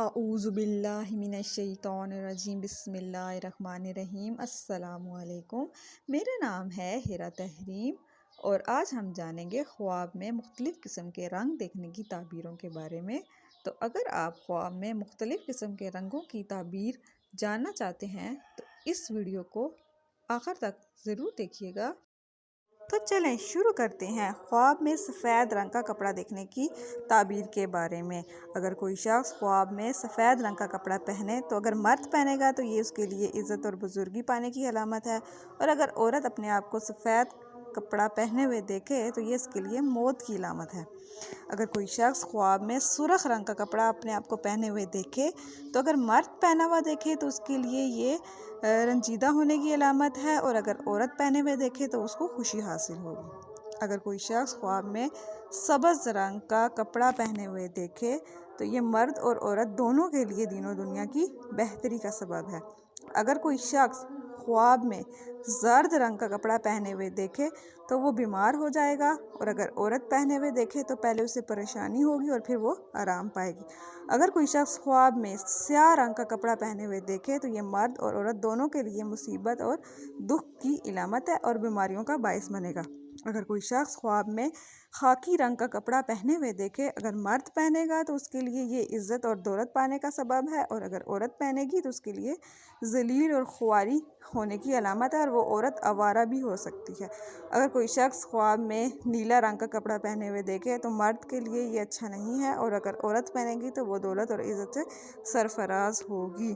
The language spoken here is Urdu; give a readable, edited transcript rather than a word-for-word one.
اعوذ باللہ من الشیطان الرجیم بسم اللہ الرحمن الرحیم۔ السلام علیکم، میرا نام ہے ہیرا تحریم اور آج ہم جانیں گے خواب میں مختلف قسم کے رنگ دیکھنے کی تعبیروں کے بارے میں۔ تو اگر آپ خواب میں مختلف قسم کے رنگوں کی تعبیر جاننا چاہتے ہیں تو اس ویڈیو کو آخر تک ضرور دیکھیے گا۔ تو چلیں شروع کرتے ہیں خواب میں سفید رنگ کا کپڑا دیکھنے کی تعبیر کے بارے میں۔ اگر کوئی شخص خواب میں سفید رنگ کا کپڑا پہنے تو اگر مرد پہنے گا تو یہ اس کے لیے عزت اور بزرگی پانے کی علامت ہے، اور اگر عورت اپنے آپ کو سفید کپڑا پہنے ہوئے دیکھے تو یہ اس کے لیے موت کی علامت ہے۔ اگر کوئی شخص خواب میں سرخ رنگ کا کپڑا اپنے آپ کو پہنے ہوئے دیکھے تو اگر مرد پہنا ہوا دیکھے تو اس کے لیے یہ رنجیدہ ہونے کی علامت ہے، اور اگر عورت پہنے ہوئے دیکھے تو اس کو خوشی حاصل ہوگی۔ اگر کوئی شخص خواب میں سبز رنگ کا کپڑا پہنے ہوئے دیکھے تو یہ مرد اور عورت دونوں کے لیے دین و دنیا کی بہتری کا سبب ہے۔ اگر کوئی شخص خواب میں زرد رنگ کا کپڑا پہنے ہوئے دیکھے تو وہ بیمار ہو جائے گا، اور اگر عورت پہنے ہوئے دیکھے تو پہلے اسے پریشانی ہوگی اور پھر وہ آرام پائے گی۔ اگر کوئی شخص خواب میں سیاہ رنگ کا کپڑا پہنے ہوئے دیکھے تو یہ مرد اور عورت دونوں کے لیے مصیبت اور دکھ کی علامت ہے اور بیماریوں کا باعث بنے گا۔ اگر کوئی شخص خواب میں خاکی رنگ کا کپڑا پہنے ہوئے دیکھے، اگر مرد پہنے گا تو اس کے لیے یہ عزت اور دولت پانے کا سبب ہے، اور اگر عورت پہنے گی تو اس کے لیے ذلیل اور خواری ہونے کی علامت ہے اور وہ عورت آوارہ بھی ہو سکتی ہے۔ اگر کوئی شخص خواب میں نیلا رنگ کا کپڑا پہنے ہوئے دیکھے تو مرد کے لیے یہ اچھا نہیں ہے، اور اگر عورت پہنے گی تو وہ دولت اور عزت سے سرفراز ہوگی۔